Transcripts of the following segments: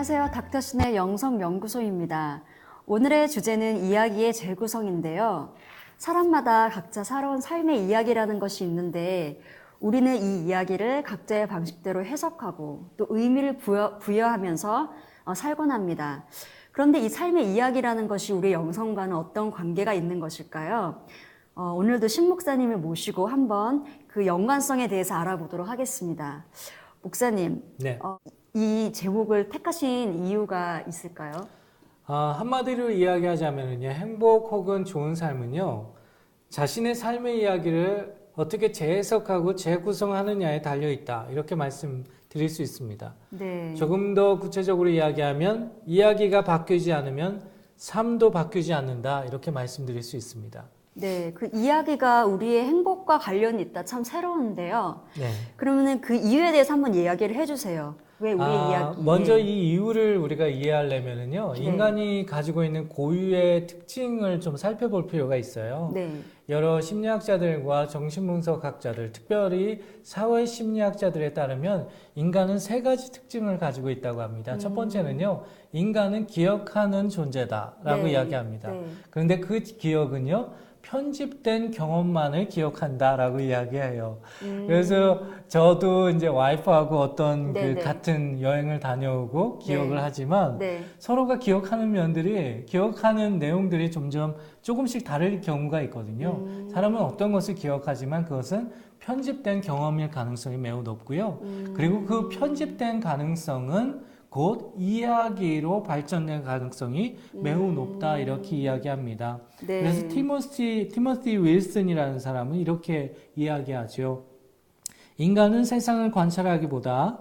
안녕하세요. 닥터신의 영성연구소입니다. 오늘의 주제는 이야기의 재구성인데요. 사람마다 각자 살아온 삶의 이야기라는 것이 있는데 우리는 이 이야기를 각자의 방식대로 해석하고 또 의미를 부여하면서 살곤 합니다. 그런데 이 삶의 이야기라는 것이 우리 영성과는 어떤 관계가 있는 것일까요? 오늘도 신 목사님을 모시고 한번 그 연관성에 대해서 알아보도록 하겠습니다. 목사님, 네. 이 제목을 택하신 이유가 있을까요? 한마디로 이야기하자면요, 행복 혹은 좋은 삶은요, 자신의 삶의 이야기를 어떻게 재해석하고 재구성하느냐에 달려있다. 이렇게 말씀드릴 수 있습니다. 네. 조금 더 구체적으로 이야기하면, 이야기가 바뀌지 않으면 삶도 바뀌지 않는다. 이렇게 말씀드릴 수 있습니다. 네, 그 이야기가 우리의 행복과 관련이 있다. 참 새로운데요. 네. 그러면 그 이유에 대해서 한번 이야기를 해주세요. 왜 우리의 이야기? 먼저 이 이유를 우리가 이해하려면은요, 네. 인간이 가지고 있는 고유의 특징을 좀 살펴볼 필요가 있어요. 네. 여러 심리학자들과 정신분석학자들, 특별히 사회심리학자들에 따르면 인간은 세 가지 특징을 가지고 있다고 합니다. 첫 번째는요, 인간은 기억하는 존재다라고 네. 이야기합니다. 네. 그런데 그 기억은요, 편집된 경험만을 기억한다라고 이야기해요. 그래서 저도 이제 와이프하고 어떤 네, 네. 같은 여행을 다녀오고 기억을 네. 하지만 네. 서로가 기억하는 내용들이 점점 조금씩 다를 경우가 있거든요. 사람은 어떤 것을 기억하지만 그것은 편집된 경험일 가능성이 매우 높고요. 그리고 그 편집된 가능성은 곧 이야기로 발전될 가능성이 매우 높다 이렇게 이야기합니다. 네. 그래서 티모시 윌슨이라는 사람은 이렇게 이야기하죠. 인간은 세상을 관찰하기보다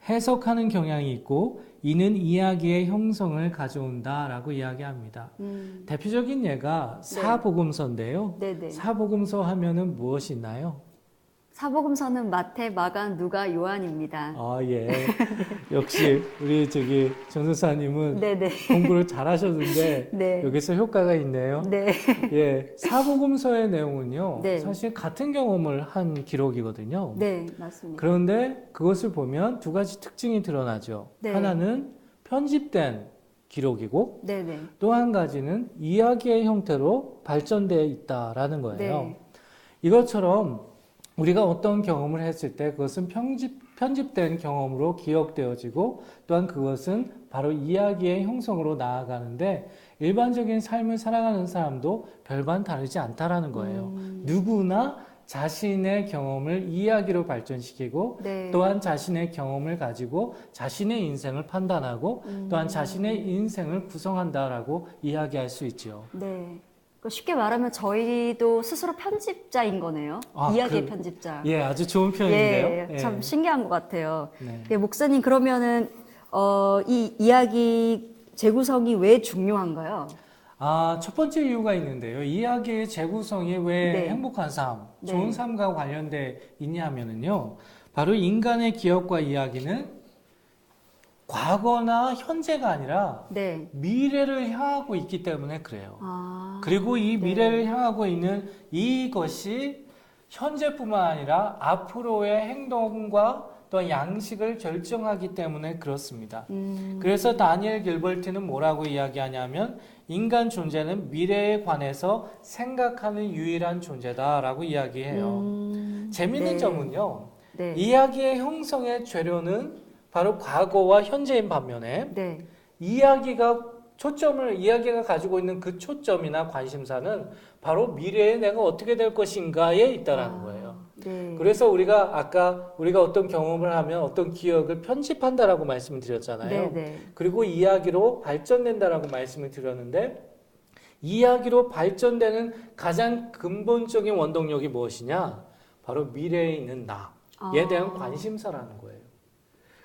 해석하는 경향이 있고 이는 이야기의 형성을 가져온다라고 이야기합니다. 대표적인 예가 사복음서인데요. 네네. 사복음서 하면은 무엇이 있나요? 사복음서는 마태, 마가, 누가, 요한입니다. 예. 역시 우리 정선사님은 네네. 공부를 잘하셨는데 네. 여기서 효과가 있네요. 네. 예, 사복음서의 내용은요, 네. 사실 같은 경험을 한 기록이거든요. 네, 맞습니다. 그런데 그것을 보면 두 가지 특징이 드러나죠. 네. 하나는 편집된 기록이고 네네. 또 한 가지는 이야기의 형태로 발전되어 있다라는 거예요. 네. 이것처럼 우리가 어떤 경험을 했을 때 그것은 편집된 경험으로 기억되어지고 또한 그것은 바로 이야기의 형성으로 나아가는데 일반적인 삶을 살아가는 사람도 별반 다르지 않다라는 거예요. 누구나 자신의 경험을 이야기로 발전시키고 네. 또한 자신의 경험을 가지고 자신의 인생을 판단하고 또한 자신의 인생을 구성한다라고 이야기할 수 있죠. 네. 쉽게 말하면 저희도 스스로 편집자인 거네요. 이야기의 편집자. 예, 아주 좋은 표현인데요. 예, 참 신기한 것 같아요. 네. 예, 목사님 그러면은 이 이야기 재구성이 왜 중요한가요? 첫 번째 이유가 있는데요. 이야기의 재구성이 왜 네. 행복한 삶, 네. 좋은 삶과 관련돼 있냐면은요. 바로 인간의 기억과 이야기는 과거나 현재가 아니라 네. 미래를 향하고 있기 때문에 그래요. 그리고 네. 이 미래를 향하고 있는 이것이 현재뿐만 아니라 앞으로의 행동과 또 양식을 결정하기 때문에 그렇습니다. 그래서 다니엘 길버트는 뭐라고 이야기하냐면 인간 존재는 미래에 관해서 생각하는 유일한 존재다라고 이야기해요. 재미있는 네. 점은요. 네. 이야기의 형성의 재료는 바로 과거와 현재인 반면에 네. 이야기가 가지고 있는 그 초점이나 관심사는 바로 미래에 내가 어떻게 될 것인가에 있다라는 거예요. 네. 그래서 우리가 어떤 경험을 하면 어떤 기억을 편집한다라고 말씀을 드렸잖아요. 네, 네. 그리고 이야기로 발전된다라고 말씀을 드렸는데 이야기로 발전되는 가장 근본적인 원동력이 무엇이냐? 바로 미래에 있는 나에 대한 관심사라는 거예요.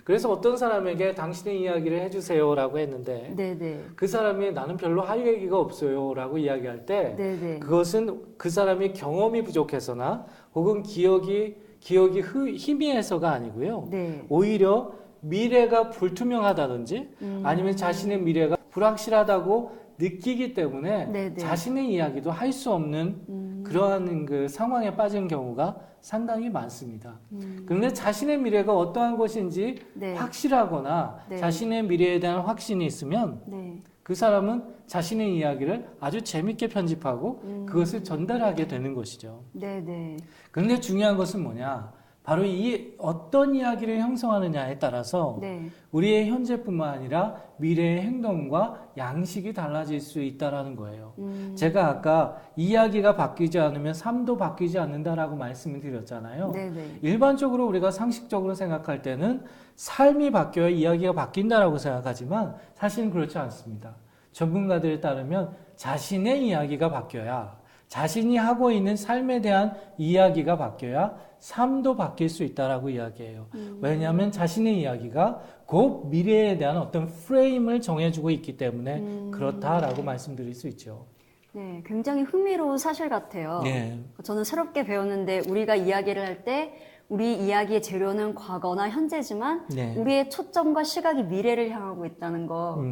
그래서 어떤 사람에게 당신의 이야기를 해주세요라고 했는데 네네. 그 사람이 나는 별로 할 얘기가 없어요라고 이야기할 때 네네. 그것은 그 사람이 경험이 부족해서나 혹은 기억이 희미해서가 아니고요. 네. 오히려 미래가 불투명하다든지 아니면 자신의 미래가 불확실하다고 느끼기 때문에 네네. 자신의 이야기도 할 수 없는 그러한 그 상황에 빠진 경우가 상당히 많습니다. 그런데 자신의 미래가 어떠한 것인지 네. 확실하거나 네. 자신의 미래에 대한 확신이 있으면 네. 그 사람은 자신의 이야기를 아주 재밌게 편집하고 그것을 전달하게 되는 것이죠. 네네. 그런데 중요한 것은 뭐냐? 바로 이 어떤 이야기를 형성하느냐에 따라서 네. 우리의 현재뿐만 아니라 미래의 행동과 양식이 달라질 수 있다라는 거예요. 제가 아까 이야기가 바뀌지 않으면 삶도 바뀌지 않는다라고 말씀을 드렸잖아요. 네네. 일반적으로 우리가 상식적으로 생각할 때는 삶이 바뀌어야 이야기가 바뀐다라고 생각하지만 사실은 그렇지 않습니다. 전문가들에 따르면 자신의 이야기가 바뀌어야 자신이 하고 있는 삶에 대한 이야기가 바뀌어야 삶도 바뀔 수 있다라고 이야기해요. 왜냐하면 자신의 이야기가 곧 미래에 대한 어떤 프레임을 정해주고 있기 때문에 그렇다라고 말씀드릴 수 있죠. 네, 굉장히 흥미로운 사실 같아요. 네. 저는 새롭게 배웠는데 우리가 이야기를 할 때 우리 이야기의 재료는 과거나 현재지만 네. 우리의 초점과 시각이 미래를 향하고 있다는 거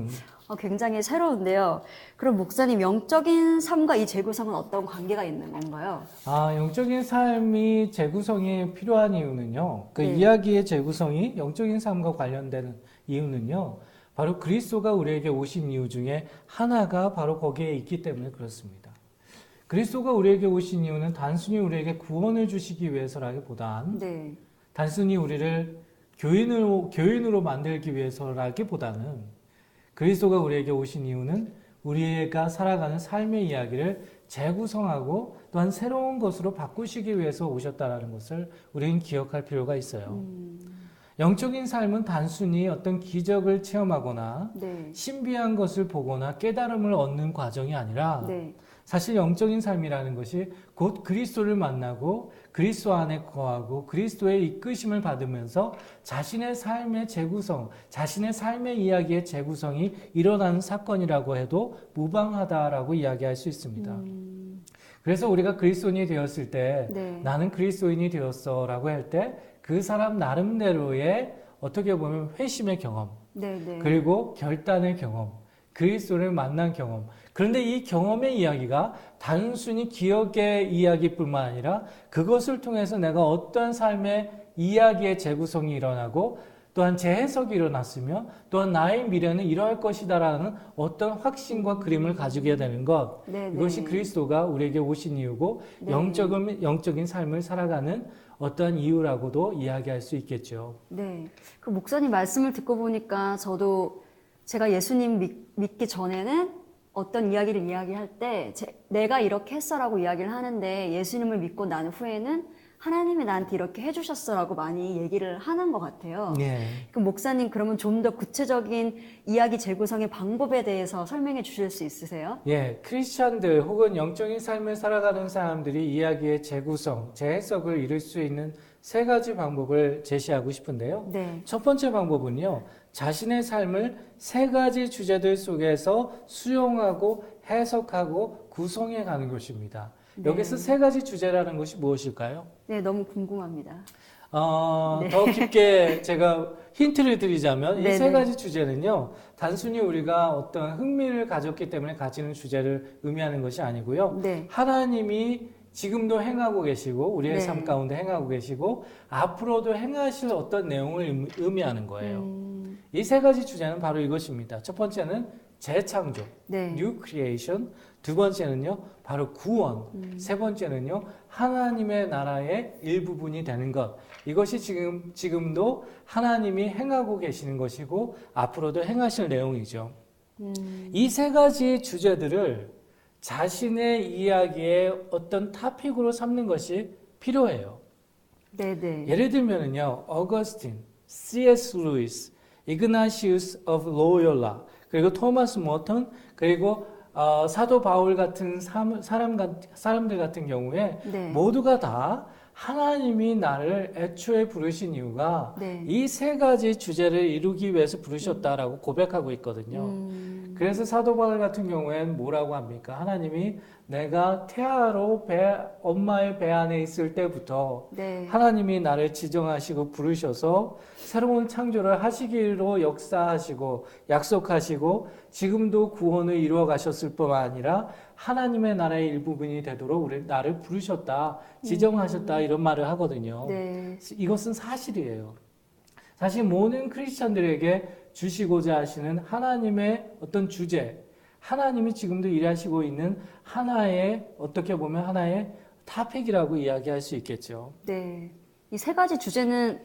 굉장히 새로운데요. 그럼 목사님, 영적인 삶과 이 재구성은 어떤 관계가 있는 건가요? 영적인 삶이 재구성이 필요한 이유는요. 그 네. 이야기의 재구성이 영적인 삶과 관련되는 이유는요. 바로 그리스도가 우리에게 오신 이유 중에 하나가 바로 거기에 있기 때문에 그렇습니다. 그리스도가 우리에게 오신 이유는 단순히 우리에게 구원을 주시기 위해서라기보단 네. 단순히 우리를 교인으로 만들기 위해서라기보다는 그리스도가 우리에게 오신 이유는 우리가 살아가는 삶의 이야기를 재구성하고 또한 새로운 것으로 바꾸시기 위해서 오셨다는 것을 우리는 기억할 필요가 있어요. 영적인 삶은 단순히 어떤 기적을 체험하거나 네. 신비한 것을 보거나 깨달음을 얻는 과정이 아니라 네. 사실 영적인 삶이라는 것이 곧 그리스도를 만나고 그리스도 안에 거하고 그리스도의 이끄심을 받으면서 자신의 삶의 재구성, 자신의 삶의 이야기의 재구성이 일어나는 사건이라고 해도 무방하다라고 이야기할 수 있습니다. 그래서 우리가 그리스도인이 되었을 때 네. 나는 그리스도인이 되었어라고 할 때 그 사람 나름대로의 어떻게 보면 회심의 경험, 네. 네. 그리고 결단의 경험, 그리스도를 만난 경험. 그런데 이 경험의 이야기가 단순히 기억의 이야기뿐만 아니라 그것을 통해서 내가 어떠한 삶의 이야기의 재구성이 일어나고 또한 재해석이 일어났으며 또한 나의 미래는 이러할 것이다라는 어떤 확신과 그림을 가지게 되는 것. 네, 이것이 네. 그리스도가 우리에게 오신 이유고 네. 영적인 삶을 살아가는 어떠한 이유라고도 이야기할 수 있겠죠. 네. 그 목사님 말씀을 듣고 보니까 저도 제가 예수님 믿기 전에는 어떤 이야기를 이야기할 때 내가 이렇게 했어라고 이야기를 하는데 예수님을 믿고 난 후에는 하나님이 나한테 이렇게 해주셨어라고 많이 얘기를 하는 것 같아요. 네. 그럼 목사님, 그러면 좀 더 구체적인 이야기 재구성의 방법에 대해서 설명해 주실 수 있으세요? 예, 크리스찬들 혹은 영적인 삶을 살아가는 사람들이 이야기의 재구성, 재해석을 이룰 수 있는 세 가지 방법을 제시하고 싶은데요. 네. 첫 번째 방법은요, 자신의 삶을 세 가지 주제들 속에서 수용하고 해석하고 구성해 가는 것입니다. 네. 여기서 세 가지 주제라는 것이 무엇일까요? 네, 너무 궁금합니다. 네. 더 깊게 제가 힌트를 드리자면 이 네네. 세 가지 주제는요, 단순히 우리가 어떤 흥미를 가졌기 때문에 가지는 주제를 의미하는 것이 아니고요. 네. 하나님이 지금도 행하고 계시고 우리의 네. 삶 가운데 행하고 계시고 앞으로도 행하실 어떤 내용을 의미하는 거예요. 이 세 가지 주제는 바로 이것입니다. 첫 번째는 재창조, 네. New Creation. 두 번째는요, 바로 구원. 세 번째는요, 하나님의 나라의 일부분이 되는 것. 이것이 지금도 하나님이 행하고 계시는 것이고 앞으로도 행하실 내용이죠. 이 세 가지 주제들을 자신의 이야기의 어떤 토픽으로 삼는 것이 필요해요. 네네. 예를 들면은요, 어거스틴, C.S. 루이스, 이그나시우스 of 로요라, 그리고 토마스 모턴, 그리고 사도 바울 같은 사람들 같은 경우에 네. 모두가 다 하나님이 나를 애초에 부르신 이유가 네. 이 세 가지 주제를 이루기 위해서 부르셨다라고 고백하고 있거든요. 그래서 사도 바울 같은 경우에는 뭐라고 합니까? 하나님이 내가 태아로 엄마의 배 안에 있을 때부터 네. 하나님이 나를 지정하시고 부르셔서 새로운 창조를 하시기로 역사하시고 약속하시고 지금도 구원을 이루어 가셨을 뿐만 아니라 하나님의 나라의 일부분이 되도록 나를 부르셨다, 지정하셨다 이런 말을 하거든요. 네. 이것은 사실이에요. 사실 모든 크리스천들에게 주시고자 하시는 하나님의 어떤 주제, 하나님이 지금도 일하시고 있는 하나의 어떻게 보면 하나의 타팩이라고 이야기할 수 있겠죠. 네. 이 세 가지 주제는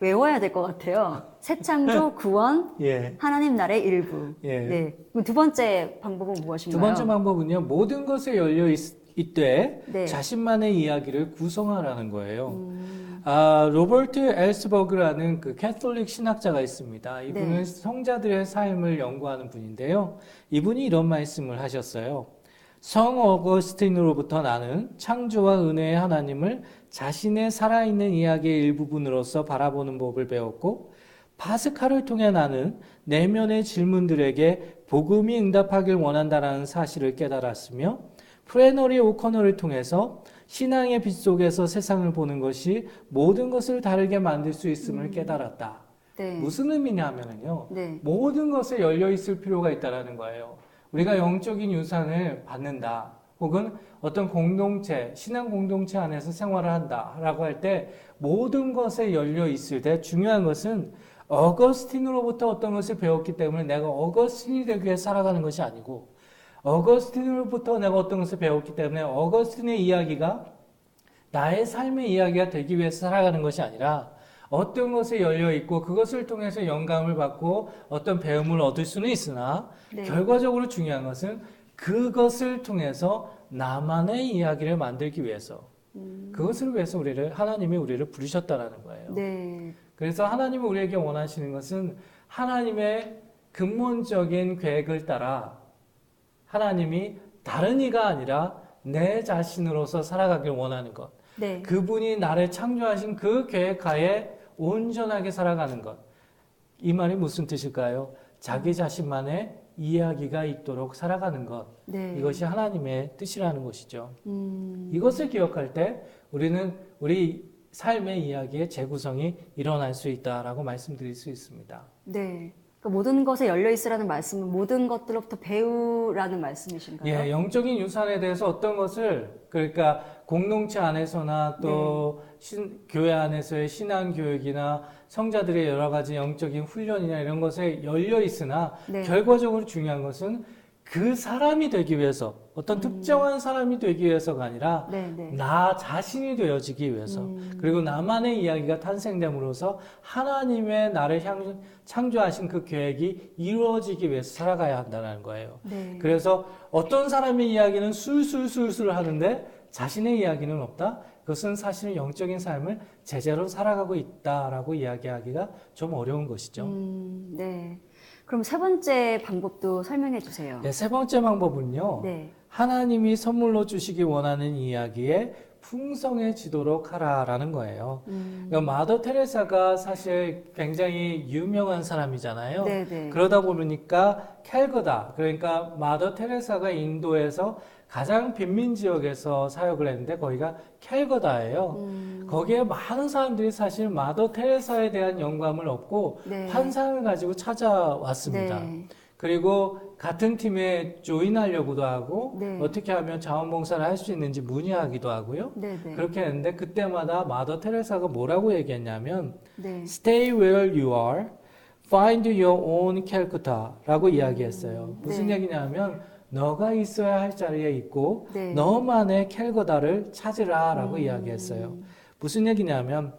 외워야 될 것 같아요. 새 창조, 구원, 예. 하나님 나라의 일부. 예. 네. 그럼 두 번째 방법은 무엇인가요? 두 번째 방법은요, 모든 것에 열려 있되 네. 자신만의 이야기를 구성하라는 거예요. 로버트 엘스버그라는 그 캐톨릭 신학자가 있습니다. 이분은 네. 성자들의 삶을 연구하는 분인데요. 이분이 이런 말씀을 하셨어요. 성 어거스틴으로부터 나는 창조와 은혜의 하나님을 자신의 살아있는 이야기의 일부분으로서 바라보는 법을 배웠고, 파스칼을 통해 나는 내면의 질문들에게 복음이 응답하길 원한다라는 사실을 깨달았으며, 프레너리 오커너를 통해서 신앙의 빛 속에서 세상을 보는 것이 모든 것을 다르게 만들 수 있음을 깨달았다. 네. 무슨 의미냐면요. 네. 모든 것에 열려 있을 필요가 있다라는 거예요. 우리가 영적인 유산을 받는다. 혹은 어떤 공동체, 신앙 공동체 안에서 생활을 한다라고 할 때 모든 것에 열려 있을 때 중요한 것은 어거스틴으로부터 어떤 것을 배웠기 때문에 내가 어거스틴이 되기 위해 살아가는 것이 아니고, 어거스틴으로부터 내가 어떤 것을 배웠기 때문에 어거스틴의 이야기가 나의 삶의 이야기가 되기 위해서 살아가는 것이 아니라 어떤 것에 열려 있고 그것을 통해서 영감을 받고 어떤 배움을 얻을 수는 있으나 네. 결과적으로 중요한 것은 그것을 통해서 나만의 이야기를 만들기 위해서 그것을 위해서 하나님이 우리를 부르셨다라는 거예요. 네. 그래서 하나님이 우리에게 원하시는 것은 하나님의 근본적인 계획을 따라 하나님이 다른 이가 아니라 내 자신으로서 살아가길 원하는 것. 네. 그분이 나를 창조하신 그 계획 하에 온전하게 살아가는 것. 이 말이 무슨 뜻일까요? 자기 자신만의 이야기가 있도록 살아가는 것. 네. 이것이 하나님의 뜻이라는 것이죠. 이것을 기억할 때 우리는 우리 삶의 이야기의 재구성이 일어날 수 있다라고 말씀드릴 수 있습니다. 네. 그러니까 모든 것에 열려 있으라는 말씀은 모든 것들로부터 배우라는 말씀이신가요? 예, 영적인 유산에 대해서 어떤 것을 그러니까 공동체 안에서나 또 교회 안에서의 신앙 교육이나 성자들의 여러 가지 영적인 훈련이나 이런 것에 열려 있으나 네. 결과적으로 중요한 것은 그 사람이 되기 위해서 어떤 특정한 사람이 되기 위해서가 아니라 네, 네. 나 자신이 되어지기 위해서 그리고 나만의 이야기가 탄생됨으로써 하나님의 나를 창조하신 그 계획이 이루어지기 위해서 살아가야 한다는 거예요. 네. 그래서 어떤 사람의 이야기는 술술술술 하는데 자신의 이야기는 없다? 그것은 사실은 영적인 삶을 제자로 살아가고 있다라고 이야기하기가 좀 어려운 것이죠. 네. 그럼 세 번째 방법도 설명해 주세요. 네, 세 번째 방법은요. 네. 하나님이 선물로 주시기 원하는 이야기에 풍성해지도록 하라라는 거예요. 그러니까 마더 테레사가 사실 굉장히 유명한 사람이잖아요. 네, 네. 그러다 보니까 캘거다, 그러니까 마더 테레사가 인도에서 가장 빈민 지역에서 사역을 했는데 거기가 캘거다예요. 거기에 많은 사람들이 사실 마더 테레사에 대한 영감을 얻고 네. 환상을 가지고 찾아왔습니다. 네. 그리고 같은 팀에 조인하려고도 하고 네. 어떻게 하면 자원봉사를 할 수 있는지 문의하기도 하고요. 네, 네. 그렇게 했는데 그때마다 마더 테레사가 뭐라고 얘기했냐면 네. Stay where you are, find your own Calcutta라고 이야기했어요. 무슨 네. 얘기냐면 너가 있어야 할 자리에 있고 네. 너만의 캘거다를 찾으라라고 이야기했어요. 무슨 얘기냐면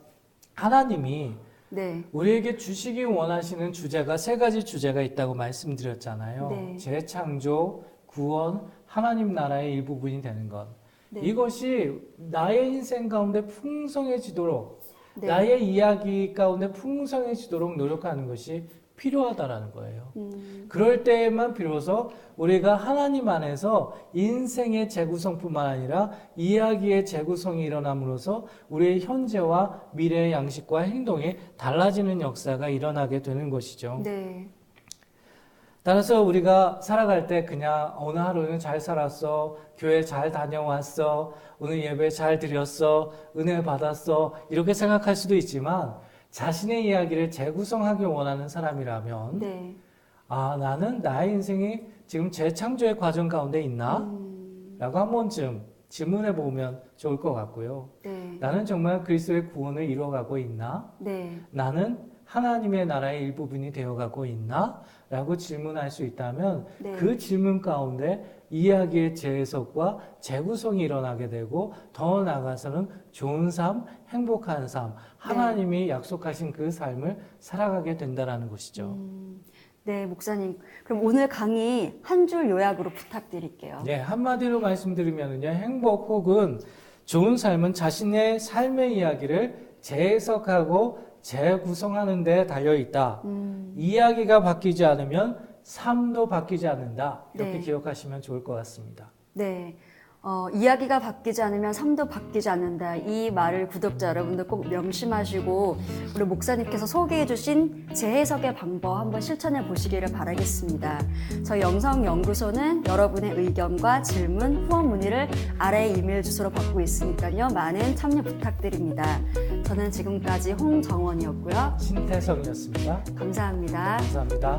하나님이 네. 우리에게 주시기 원하시는 주제가 세 가지 주제가 있다고 말씀드렸잖아요. 네. 재창조, 구원, 하나님 나라의 일부분이 되는 것. 네. 이것이 나의 인생 가운데 풍성해지도록 네. 나의 이야기 가운데 풍성해지도록 노력하는 것이 필요하다라는 거예요. 그럴 때에만 비로소 우리가 하나님 안에서 인생의 재구성뿐만 아니라 이야기의 재구성이 일어남으로써 우리의 현재와 미래의 양식과 행동이 달라지는 역사가 일어나게 되는 것이죠. 네. 따라서 우리가 살아갈 때 그냥 어느 하루는 잘 살았어, 교회 잘 다녀왔어, 오늘 예배 잘 드렸어, 은혜 받았어, 이렇게 생각할 수도 있지만 자신의 이야기를 재구성하기 원하는 사람이라면 네. 아, 나는 나의 인생이 지금 재창조의 과정 가운데 있나? 라고 한 번쯤 질문해 보면 좋을 것 같고요. 네. 나는 정말 그리스도의 구원을 이루어가고 있나? 네. 나는 하나님의 나라의 일부분이 되어가고 있나? 라고 질문할 수 있다면 네. 그 질문 가운데 이야기의 재해석과 재구성이 일어나게 되고 더 나아가서는 좋은 삶, 행복한 삶, 하나님이 약속하신 그 삶을 살아가게 된다는 것이죠. 네, 목사님. 그럼 오늘 강의 한 줄 요약으로 부탁드릴게요. 네, 한마디로 말씀드리면요. 행복 혹은 좋은 삶은 자신의 삶의 이야기를 재해석하고 재구성하는 데 달려 있다. 이야기가 바뀌지 않으면 삶도 바뀌지 않는다. 이렇게 네. 기억하시면 좋을 것 같습니다. 네. 이야기가 바뀌지 않으면 삶도 바뀌지 않는다. 이 말을 구독자 여러분들 꼭 명심하시고 우리 목사님께서 소개해 주신 재해석의 방법 한번 실천해 보시기를 바라겠습니다. 저희 영성연구소는 여러분의 의견과 질문, 후원 문의를 아래 이메일 주소로 받고 있으니까요. 많은 참여 부탁드립니다. 저는 지금까지 홍정원이었고요. 신태성이었습니다. 감사합니다. 감사합니다.